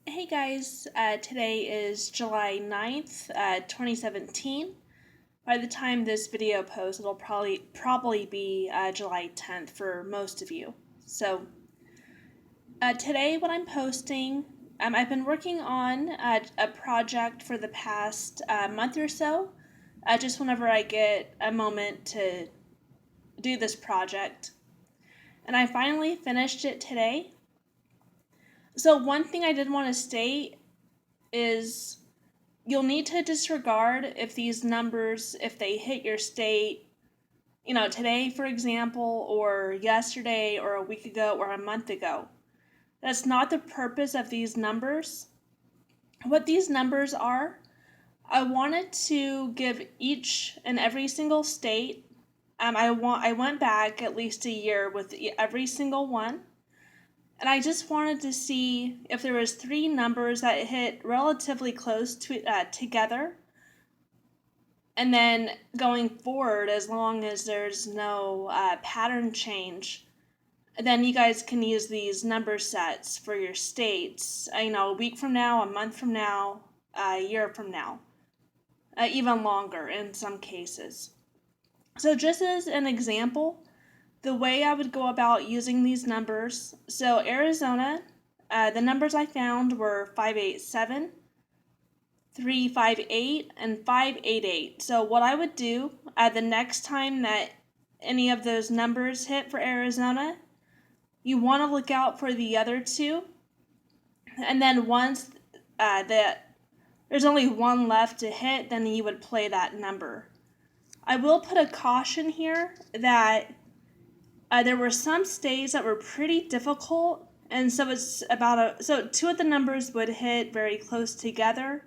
Hey guys, today is July 9th, 2017. By the time this video posts, it'll probably be July 10th for most of you. So today what I'm posting, I've been working on a project for the past month or so, just whenever I get a moment to do this project. And I finally finished it today. So one thing I did want to state is you'll need to disregard if these numbers, if they hit your state, today, for example, or yesterday, or a week ago, or a month ago. That's not the purpose of these numbers. What these numbers are, I wanted to give each and every single state. I went back at least a year with every single one. And I just wanted to see if there was three numbers that hit relatively close to together. And then going forward, as long as there's no pattern change, then you guys can use these number sets for your states, a week from now, a month from now, a year from now, even longer in some cases. So just as an example, the way I would go about using these numbers, so Arizona, the numbers I found were 587, 358, and 588. So what I would do the next time that any of those numbers hit for Arizona, you want to look out for the other two. And then once that there's only one left to hit, then you would play that number. I will put a caution here that there were some states that were pretty difficult, and so it's so two of the numbers would hit very close together,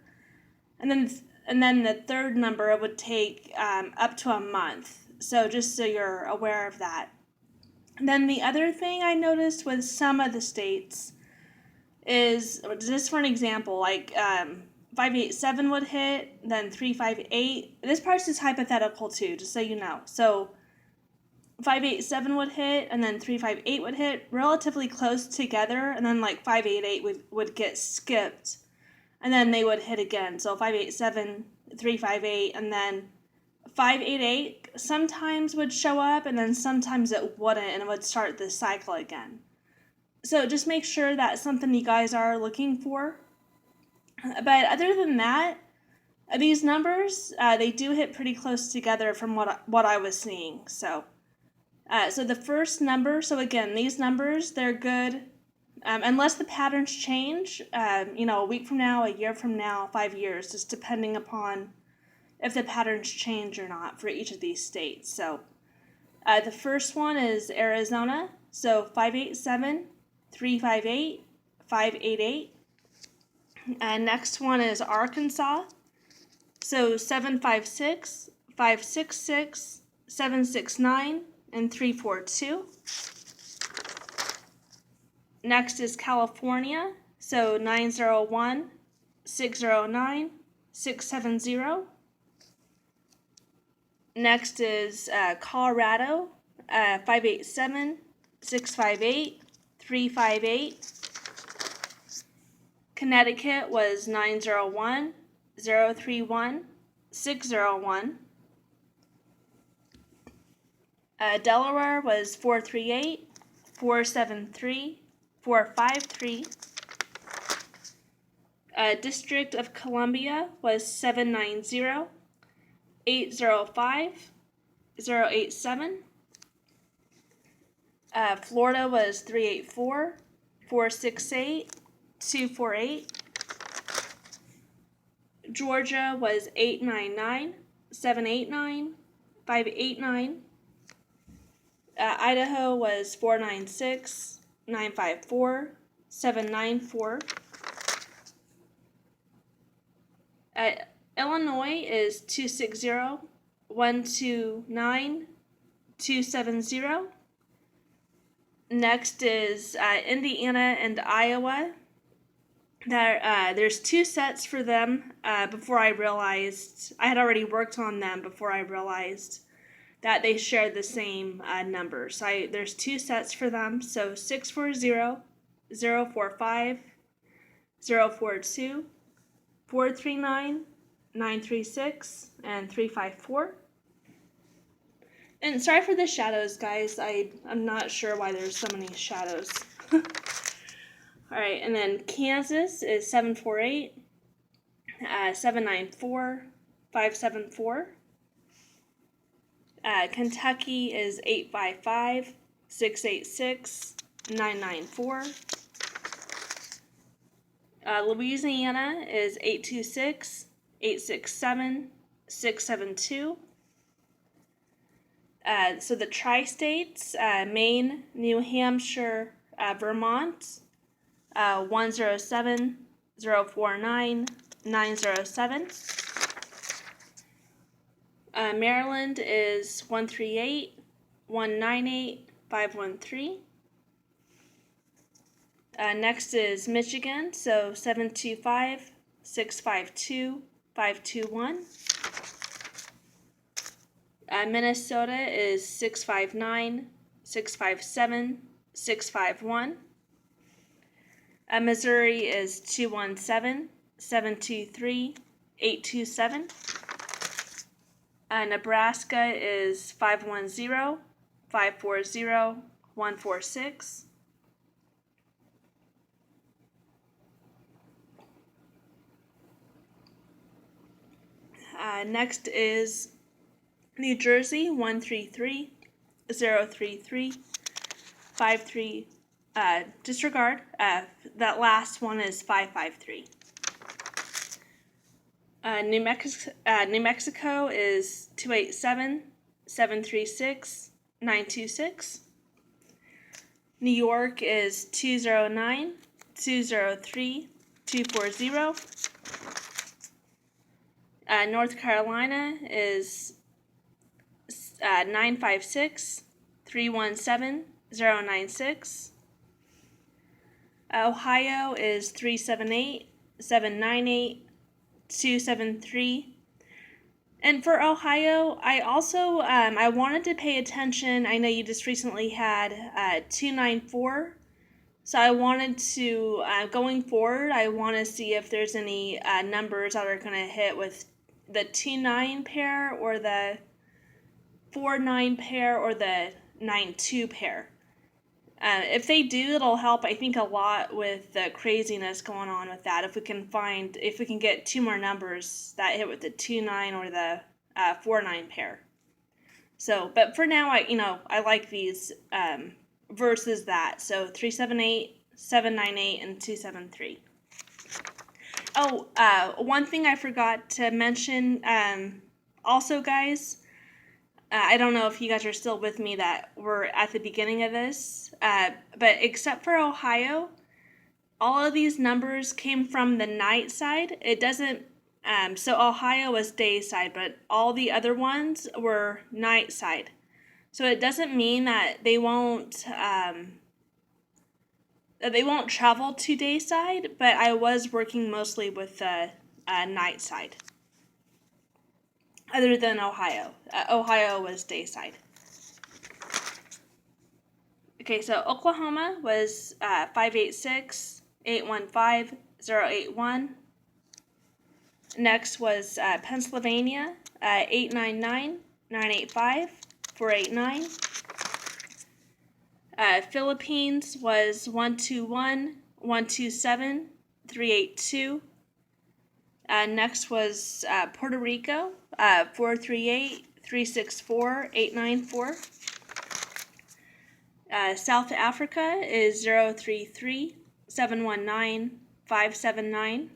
and then the third number would take up to a month. So just so you're aware of that. And then the other thing I noticed with some of the states is, just for an example, like 587 would hit, then 358. This part's just hypothetical too, just so you know. So 587 would hit, and then 358 would hit, relatively close together, and then like 588 would get skipped, and then they would hit again. So 587, 358, and then 588 sometimes would show up, and then sometimes it wouldn't, and it would start the cycle again. So just make sure that's something you guys are looking for. But other than that, these numbers, they do hit pretty close together from what I was seeing. So the first number, so again, these numbers, they're good unless the patterns change, a week from now, a year from now, 5 years, just depending upon if the patterns change or not for each of these states. So the first one is Arizona, so 587, 358, 588. Next one is Arkansas, so 756, 566, 769, and 342. Next is California, so 901, 609, 670. Next is Colorado, 587, 658, 358. Connecticut was 901, 031, 601. Delaware was 438, 473, 453. District of Columbia was 790, 805, 087. Florida was 384, 468, 248. Georgia was 899, 789, 589. Idaho was 496, 954, 794. Illinois is 260, 129, 270. Next is Indiana and Iowa. There's two sets for them before I realized, I had already worked on them before I realized that they shared the same numbers. So there's two sets for them, so 640, 045, 042, 439, 936, and 354. And sorry for the shadows, guys. I'm not sure why there's so many shadows. Alright, and then Kansas is 748, 794, 574. Kentucky is 855, 686, 994. Louisiana is 826, 867, 672. So the tri-states, Maine, New Hampshire, Vermont, 107, 049, 907. Maryland is 138, 198, 513. Next is Michigan, so 725, 652, 521. Minnesota is 659, 657, 651. Missouri is 217, 723, 827. Nebraska is 510, 540, 146. Next is New Jersey, 133, 033, 53. Disregard. That last one is 553. New Mexico is 287, 736, 926. New York is 209, 203, 240. North Carolina is 956, 317, 096. Ohio is 378, 798, 273. And for Ohio, I also I wanted to pay attention. I know you just recently had 294, so I wanted to going forward. I want to see if there's any numbers that are going to hit with the 2-9 pair or the 4-9 pair or the 9-2 pair. If they do, it'll help, I think, a lot with the craziness going on with that. If we can get two more numbers that hit with the 2-9 or the 4-9 pair. So, but for now, I like these versus that. So 378, 798, and 273. Oh, one thing I forgot to mention. Also, guys. I don't know if you guys are still with me that we're at the beginning of this, but except for Ohio, all of these numbers came from the night side. It doesn't, so Ohio was day side, but all the other ones were night side. So it doesn't mean that they won't travel to day side, but I was working mostly with the night side. Other than Ohio. Ohio was day side. Okay, so Oklahoma was 586, 815, 081. Next was Pennsylvania, 899, 985, 489. Philippines was 121, 127, 382. Next was Puerto Rico, 438, 364, 894. South Africa is 033, 719, 579.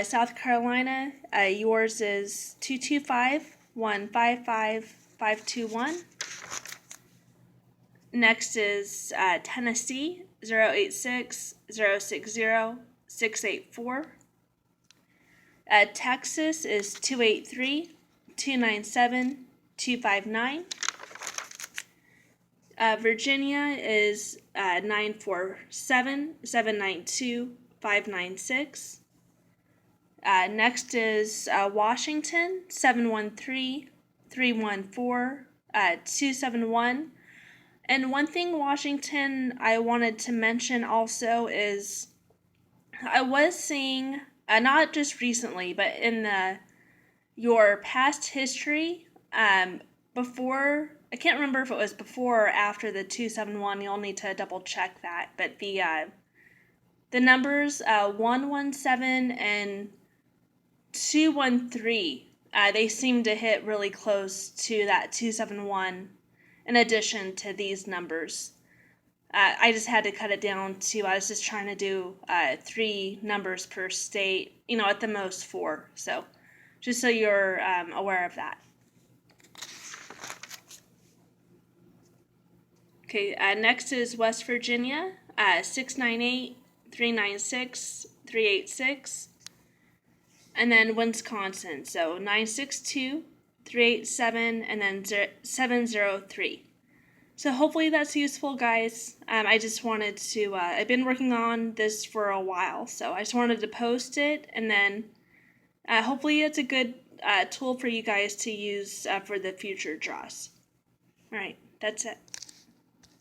South Carolina, yours is 225, 155, 521. Next is Tennessee, 086, 060, 684. Texas is 283, 297, 259. Virginia is 947, 792, 596. Next is Washington, 713, 314, 271. And one thing Washington I wanted to mention also is I was seeing, not just recently, but in your past history, before, I can't remember if it was before or after the 271, you'll need to double check that, but the numbers 117 and 213, they seem to hit really close to that 271 in addition to these numbers. I just had to cut it down to, I was just trying to do 3 numbers per state, at the most 4. So just so you're aware of that. Okay, next is West Virginia, 698, 396, 386. And then Wisconsin, so 962, 387, and then 703. So hopefully that's useful, guys. I just wanted to, I've been working on this for a while, so I just wanted to post it, and then hopefully it's a good tool for you guys to use for the future draws. All right, that's it.